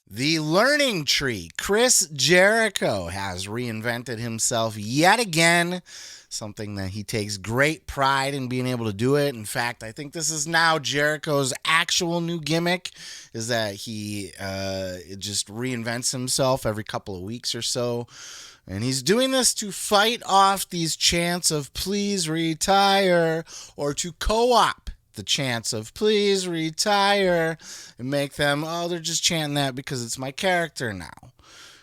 The Learning Tree. Chris Jericho has reinvented himself yet again, something that he takes great pride in being able to do it. In fact, I think this is now Jericho's actual new gimmick, is that he just reinvents himself every couple of weeks or so. And he's doing this to fight off these chants of please retire, or to co-op the chants of please retire and make them, oh, they're just chanting that because it's my character now.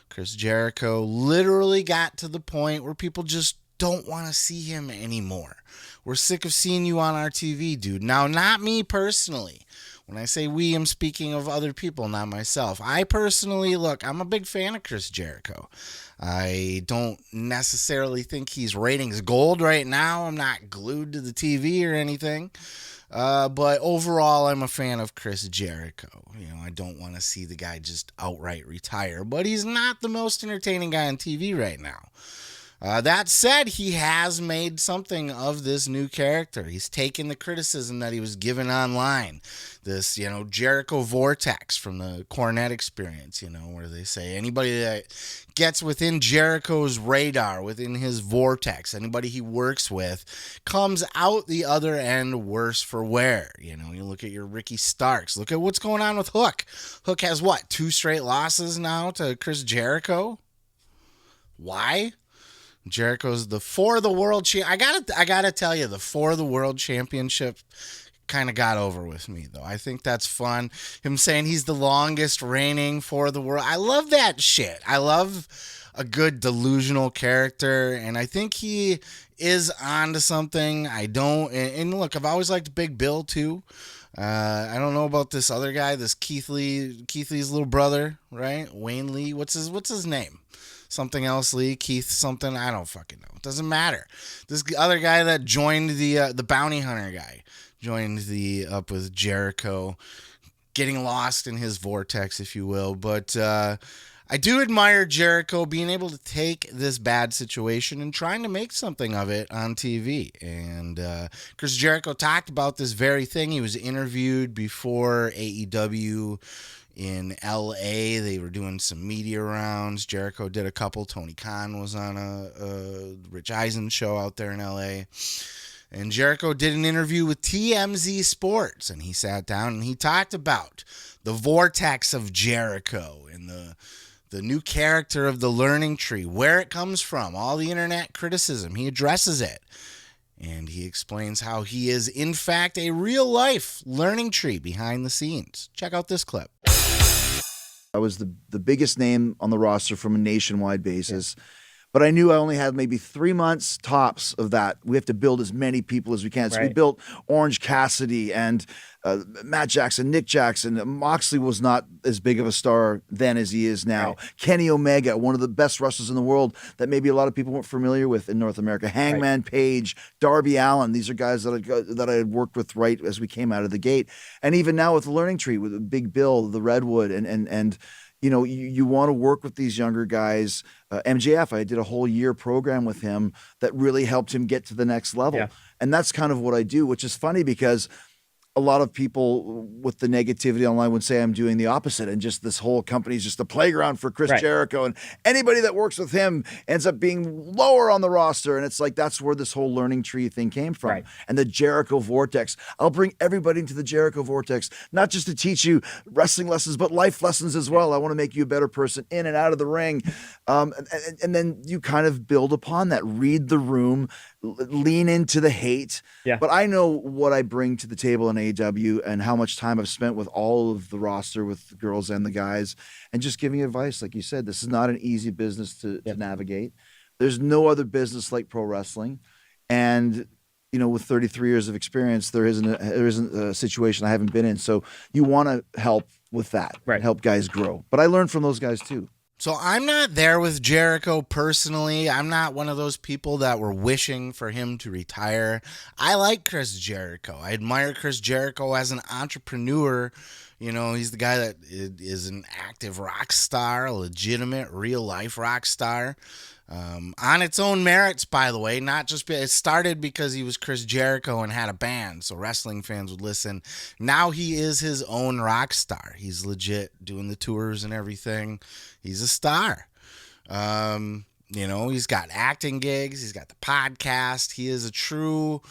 Chris Jericho literally got to the point where people just don't want to see him anymore. We're sick of seeing you on our TV, dude. Now, not me personally. When I say we, I'm speaking of other people, not myself. I personally, look, I'm a big fan of Chris Jericho. I don't necessarily think he's ratings gold right now. I'm not glued to the TV or anything. But overall, I'm a fan of Chris Jericho. I don't want to see the guy just outright retire, but he's not the most entertaining guy on TV right now. That said, he has made something of this new character. He's taken the criticism that he was given online. This, Jericho vortex from the Cornette experience, where they say anybody that gets within Jericho's radar, within his vortex, anybody he works with, comes out the other end worse for wear. You look at your Ricky Starks. Look at what's going on with Hook. Hook has, 2 straight losses now to Chris Jericho? Why? Jericho's the For the World I gotta tell you, the For the World Championship kind of got over with me, though. I think that's fun. Him saying he's the longest reigning For the World. I love that shit. I love a good delusional character, and I think he is onto something. I don't. And look, I've always liked Big Bill too. I don't know about this other guy, this Keith Lee's little brother, right? Wayne Lee. What's his name? Something else Lee, Keith something, I don't fucking know. It doesn't matter. This other guy that joined the bounty hunter guy, joined up with Jericho, getting lost in his vortex, if you will. But I do admire Jericho being able to take this bad situation and trying to make something of it on TV. And Chris Jericho talked about this very thing. He was interviewed before AEW in LA. They were doing some media rounds. Jericho did a couple. Tony Khan was on a Rich Eisen show out there in LA. And Jericho did an interview with TMZ Sports, and he sat down and he talked about the vortex of Jericho and the new character of the Learning Tree, where it comes from, all the internet criticism. He addresses it. And he explains how he is, in fact, a real-life learning tree behind the scenes. Check out this clip. I was the biggest name on the roster from a nationwide basis. Yeah. But I knew I only had maybe 3 months tops of that. We have to build as many people as we can. So right. We built Orange Cassidy and Matt Jackson, Nick Jackson. Moxley was not as big of a star then as he is now. Right. Kenny Omega, one of the best wrestlers in the world that maybe a lot of people weren't familiar with in North America. Hangman Page, Darby Allin. These are guys that I had worked with right as we came out of the gate. And even now with the Learning Tree, with Big Bill, the Redwood, and you want to work with these younger guys. MJF, I did a whole year program with him that really helped him get to the next level. Yeah. And that's kind of what I do, which is funny because a lot of people with the negativity online would say I'm doing the opposite, and just this whole company is just a playground for Chris Jericho, and anybody that works with him ends up being lower on the roster. And it's like, that's where this whole Learning Tree thing came from. Right. And the Jericho Vortex. I'll bring everybody into the Jericho Vortex, not just to teach you wrestling lessons, but life lessons as well. I want to make you a better person in and out of the ring. And then you kind of build upon that, read the room, lean into the hate. Yeah. But I know what I bring to the table in AEW and how much time I've spent with all of the roster, with the girls and the guys, and just giving advice. Like you said, this is not an easy business to navigate. There's no other business like pro wrestling. And, with 33 years of experience, there isn't a situation I haven't been in. So you want to help with that, help guys grow. But I learned from those guys too. So I'm not there with Jericho personally. I'm not one of those people that were wishing for him to retire. I like Chris Jericho. I admire Chris Jericho as an entrepreneur, You know, he's the guy that is an active rock star, a legitimate, real-life rock star. On its own merits, by the way, not just it started because he was Chris Jericho and had a band, so wrestling fans would listen. Now he is his own rock star. He's legit doing the tours and everything. He's a star. You know, he's got acting gigs. He's got the podcast. He is a true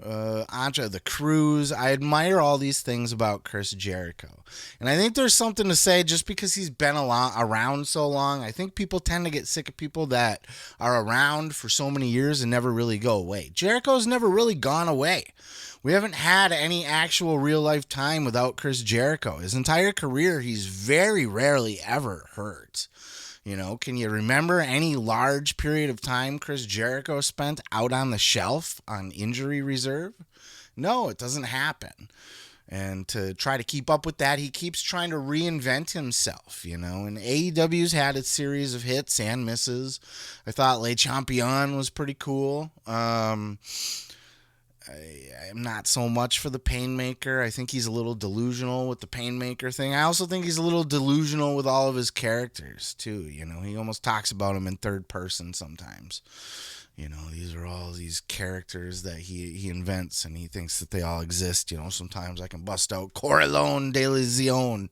the cruise. I admire all these things about Chris Jericho. And I think there's something to say just because he's been around so long. I think people tend to get sick of people that are around for so many years and never really go away. Jericho's never really gone away. We haven't had any actual real life time without Chris Jericho. His entire career, he's very rarely ever hurt. You know, can you remember any large period of time Chris Jericho spent out on the shelf on injury reserve? No, it doesn't happen. And to try to keep up with that, he keeps trying to reinvent himself, you know. And AEW's had its series of hits and misses. I thought Le Champion was pretty cool. I'm not so much for the Painmaker. I think he's a little delusional with the Painmaker thing. I also think he's a little delusional with all of his characters, too. You know, he almost talks about them in third person sometimes. You know, these are all these characters that he invents, and he thinks that they all exist. You know, sometimes I can bust out Corleone de Leon.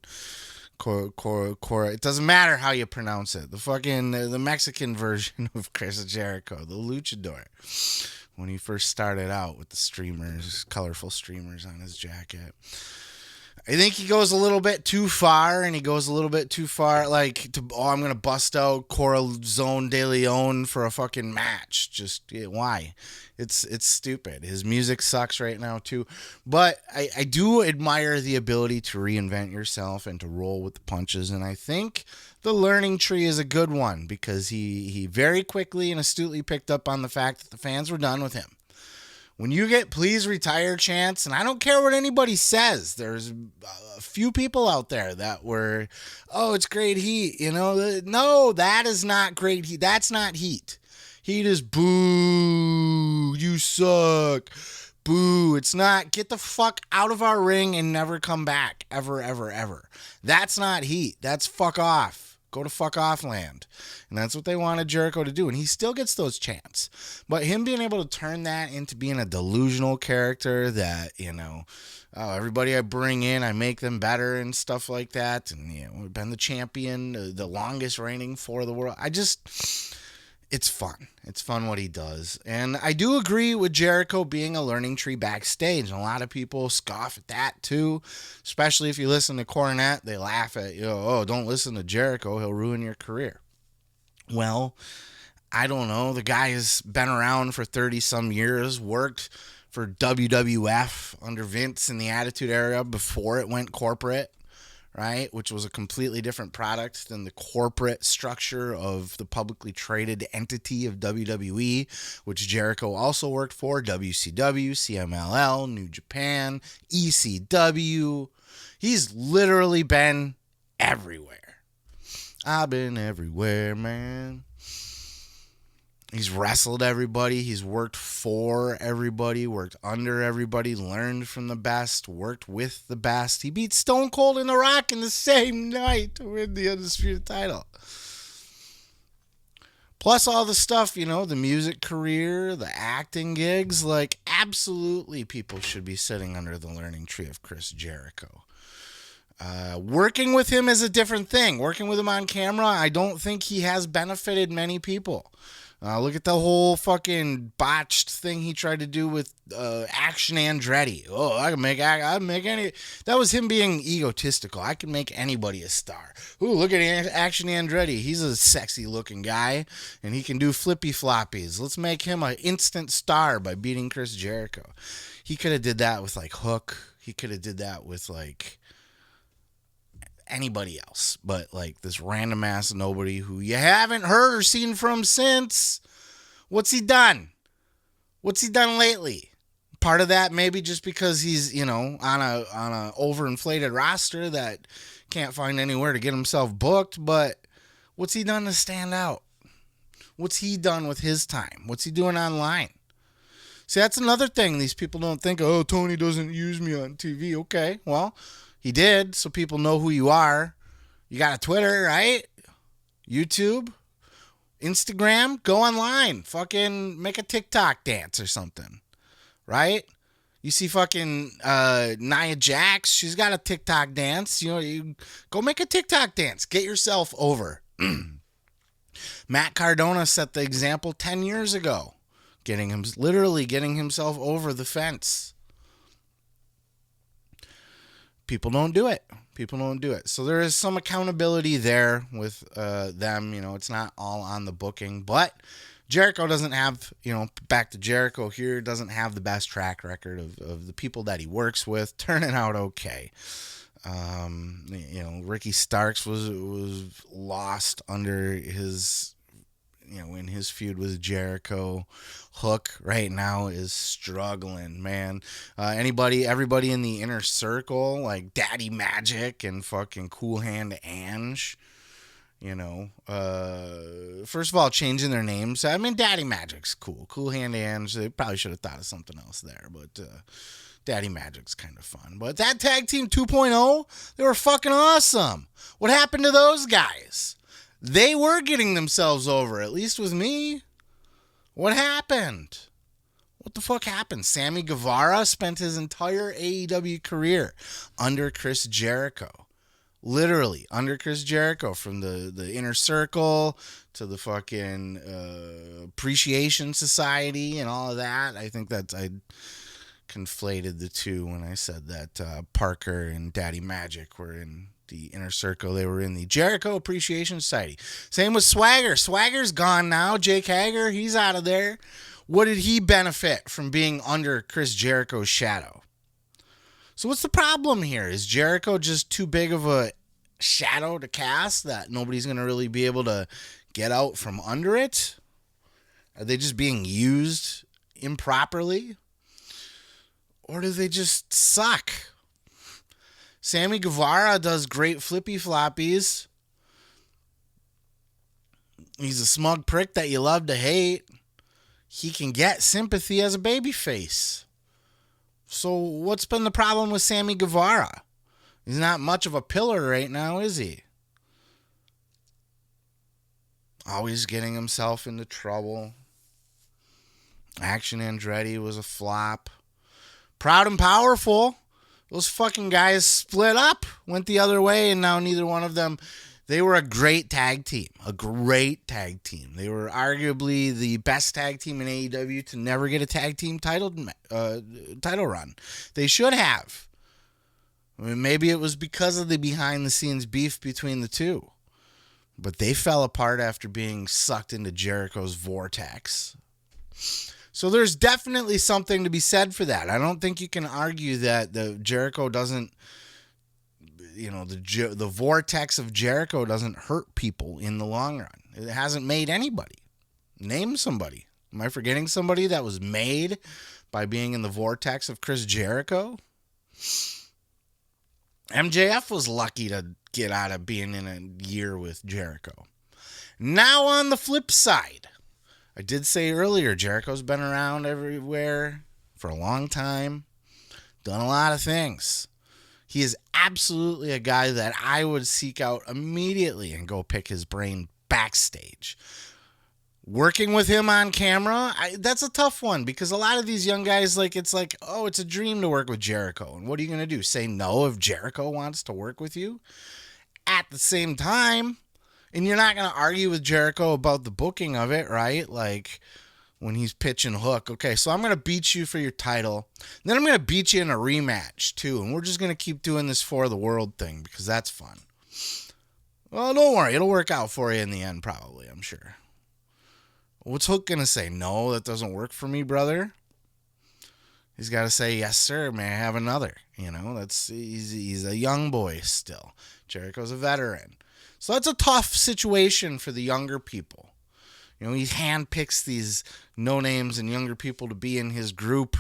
It doesn't matter how you pronounce it. The Mexican version of Chris Jericho, the luchador. When he first started out with the streamers, colorful streamers on his jacket. I think he goes a little bit too far, and he goes a little bit too far, I'm going to bust out Corazon de Leon for a fucking match. Why? It's stupid. His music sucks right now, too. But I do admire the ability to reinvent yourself and to roll with the punches, and I think the learning tree is a good one because he very quickly and astutely picked up on the fact that the fans were done with him. When you get please retire chants, and I don't care what anybody says, there's a few people out there that were, oh, it's great heat, you know. No, that is not great heat. That's not heat. Heat is boo, you suck, boo. It's not, get the fuck out of our ring and never come back, ever, ever, ever. That's not heat. That's fuck off. Go to fuck off land. And that's what they wanted Jericho to do. And he still gets those chants. But him being able to turn that into being a delusional character that, you know, everybody I bring in, I make them better and stuff like that. And, you know, we've been the champion, the longest reigning for the world. It's fun. It's fun what he does. And I do agree with Jericho being a learning tree backstage. And a lot of people scoff at that too. Especially if you listen to Cornette, they laugh at you. Oh, don't listen to Jericho. He'll ruin your career. Well, I don't know. The guy has been around for 30 some years, worked for WWF under Vince in the Attitude Era before it went corporate. Right, which was a completely different product than the corporate structure of the publicly traded entity of WWE, which Jericho also worked for, WCW, CMLL, New Japan, ECW. He's literally been everywhere. I've been everywhere, man. He's wrestled everybody. He's worked for everybody, worked under everybody, learned from the best, worked with the best. He beat Stone Cold and The Rock in the same night to win the Undisputed title. Plus all the stuff, you know, the music career, the acting gigs, like absolutely people should be sitting under the learning tree of Chris Jericho. Working with him is a different thing. Working with him on camera, I don't think he has benefited many people. Look at the whole fucking botched thing he tried to do with Action Andretti. Oh, I'd make any. That was him being egotistical. I can make anybody a star. Ooh, look at Action Andretti. He's a sexy looking guy, and he can do flippy floppies. Let's make him an instant star by beating Chris Jericho. He could have did that with like Hook. He could have did that with like anybody else, but like this random ass nobody who you haven't heard or seen from since. What's he done? What's he done lately? Part of that maybe just because he's, you know, on a overinflated roster that can't find anywhere to get himself booked, but what's he done to stand out? What's he done with his time? What's he doing online? See, that's another thing these people don't think, oh, Tony doesn't use me on TV. Okay, well, He did, so people know who you are. You got a Twitter, right? YouTube, Instagram, go online. Fucking make a TikTok dance or something, right? You see fucking Nia Jax, she's got a TikTok dance. You go make a TikTok dance. Get yourself over. Matt Cardona set the example 10 years ago, literally getting himself over the fence. People don't do it. So there is some accountability there with them. It's not all on the booking, but Jericho doesn't have, back to Jericho here, doesn't have the best track record of the people that he works with turning out okay. Ricky Starks was lost under his, in his feud with Jericho. Hook right now is struggling, man. Everybody in the inner circle, like Daddy Magic and fucking Cool Hand Ange, first of all, changing their names. I mean, Daddy Magic's cool. Cool Hand Ange, they probably should have thought of something else there, but Daddy Magic's kind of fun. But that tag team 2.0, they were fucking awesome. What happened to those guys? They were getting themselves over, at least with me. What happened? What the fuck happened? Sammy Guevara spent his entire AEW career under Chris Jericho. Literally under Chris Jericho, from the inner circle to the fucking appreciation society and all of that. I think that I conflated the two when I said that Parker and Daddy Magic were in the inner circle. They were in the Jericho Appreciation Society. Same with Swagger. Swagger's gone now. Jake Hager, he's out of there. What did he benefit from being under Chris Jericho's shadow? So what's the problem here? Is Jericho just too big of a shadow to cast that nobody's going to really be able to get out from under it? Are they just being used improperly? Or do they just suck? Sammy Guevara does great flippy floppies. He's a smug prick that you love to hate. He can get sympathy as a babyface. So what's been the problem with Sammy Guevara? He's not much of a pillar right now, is he? Always getting himself into trouble. Action Andretti was a flop. Proud and Powerful. Those fucking guys split up, went the other way, and now neither one of them. They were a great tag team. They were arguably the best tag team in AEW to never get a tag team title run. They should have. I mean, maybe it was because of the behind-the-scenes beef between the two. But they fell apart after being sucked into Jericho's vortex. So there's definitely something to be said for that. I don't think you can argue that the Jericho doesn't, the vortex of Jericho doesn't hurt people in the long run. It hasn't made anybody. Name somebody. Am I forgetting somebody that was made by being in the vortex of Chris Jericho? MJF was lucky to get out of being in a year with Jericho. Now on the flip side, I did say earlier, Jericho's been around everywhere for a long time, done a lot of things. He is absolutely a guy that I would seek out immediately and go pick his brain backstage. Working with him on camera, that's a tough one because a lot of these young guys, it's a dream to work with Jericho. And what are you going to do? Say no if Jericho wants to work with you? At the same time, and you're not going to argue with Jericho about the booking of it, right? Like when he's pitching Hook. Okay, so I'm going to beat you for your title. Then I'm going to beat you in a rematch too. And we're just going to keep doing this for the world thing because that's fun. Well, don't worry. It'll work out for you in the end probably, I'm sure. What's Hook going to say? No, that doesn't work for me, brother. He's got to say, yes, sir, may I have another? He's a young boy still. Jericho's a veteran. So that's a tough situation for the younger people. He handpicks these no-names and younger people to be in his group,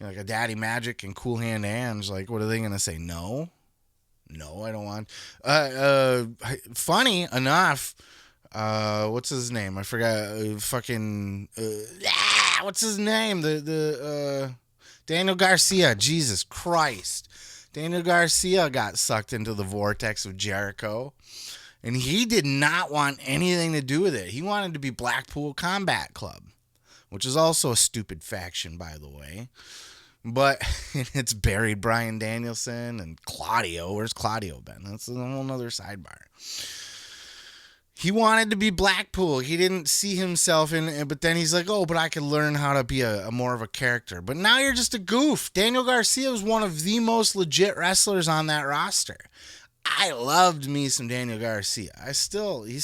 like a Daddy Magic and Cool Hand Ange. Like, what are they going to say? No, I don't want. Funny enough, what's his name? I forgot. What's his name? The Daniel Garcia. Jesus Christ. Daniel Garcia got sucked into the vortex of Jericho, and he did not want anything to do with it. He wanted to be Blackpool Combat Club, which is also a stupid faction, by the way. But it's buried Bryan Danielson and Claudio. Where's Claudio been? That's a whole nother sidebar. He wanted to be Blackpool. He didn't see himself in it, but then he's like, oh, but I could learn how to be a more of a character. But now you're just a goof. Daniel Garcia is one of the most legit wrestlers on that roster. I loved me some Daniel Garcia. He's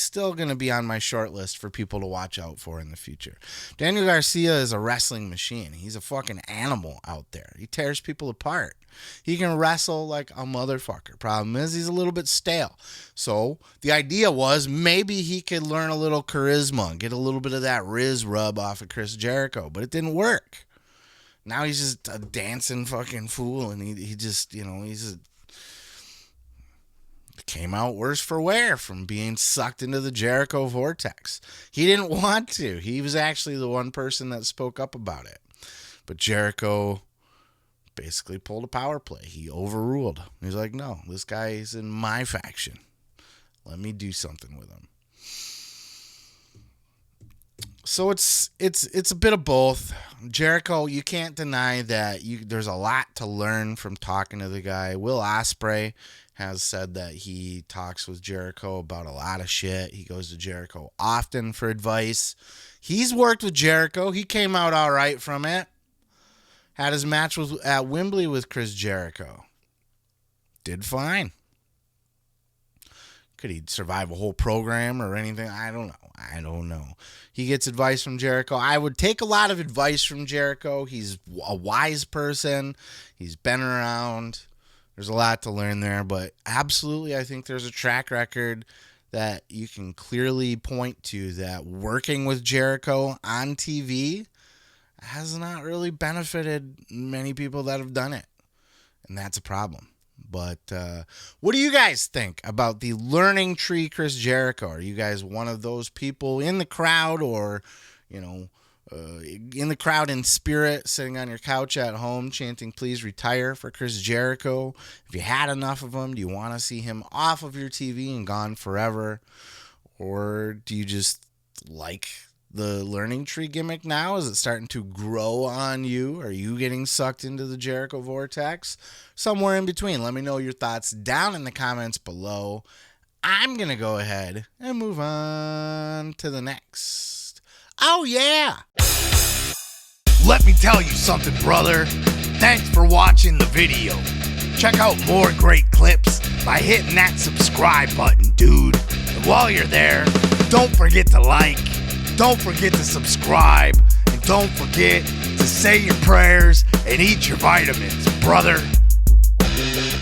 still going to be on my short list for people to watch out for in the future. Daniel Garcia is a wrestling machine. He's a fucking animal out there. He tears people apart. He can wrestle like a motherfucker. Problem is, he's a little bit stale. So the idea was maybe he could learn a little charisma, get a little bit of that Riz rub off of Chris Jericho, but it didn't work. Now he's just a dancing fucking fool, and he just, he's came out worse for wear from being sucked into the Jericho vortex. He didn't want to. He was actually the one person that spoke up about it. But Jericho basically pulled a power play. He overruled. He's like, no, this guy is in my faction. Let me do something with him. So it's a bit of both. Jericho, you can't deny that there's a lot to learn from talking to the guy. Will Ospreay has said that he talks with Jericho about a lot of shit. He goes to Jericho often for advice. He's worked with Jericho. He came out all right from it. Had his match at Wembley with Chris Jericho. Did fine. Could he survive a whole program or anything? I don't know. He gets advice from Jericho. I would take a lot of advice from Jericho. He's a wise person. He's been around. There's a lot to learn there, but absolutely I think there's a track record that you can clearly point to that working with Jericho on TV has not really benefited many people that have done it, and that's a problem. But what do you guys think about the learning tree Chris Jericho? Are you guys one of those people in the crowd, or in the crowd in spirit, sitting on your couch at home chanting please retire for Chris Jericho? If you had enough of him, do you want to see him off of your TV and gone forever? Or do you just like the learning tree gimmick now? Is it starting to grow on you? Are you getting sucked into the Jericho vortex? Somewhere in between. Let me know your thoughts down in the comments below. I'm going to go ahead and move on to the next. Oh, yeah. Let me tell you something, brother. Thanks for watching the video. Check out more great clips by hitting that subscribe button, dude. And while you're there, don't forget to like, don't forget to subscribe, and don't forget to say your prayers and eat your vitamins, brother.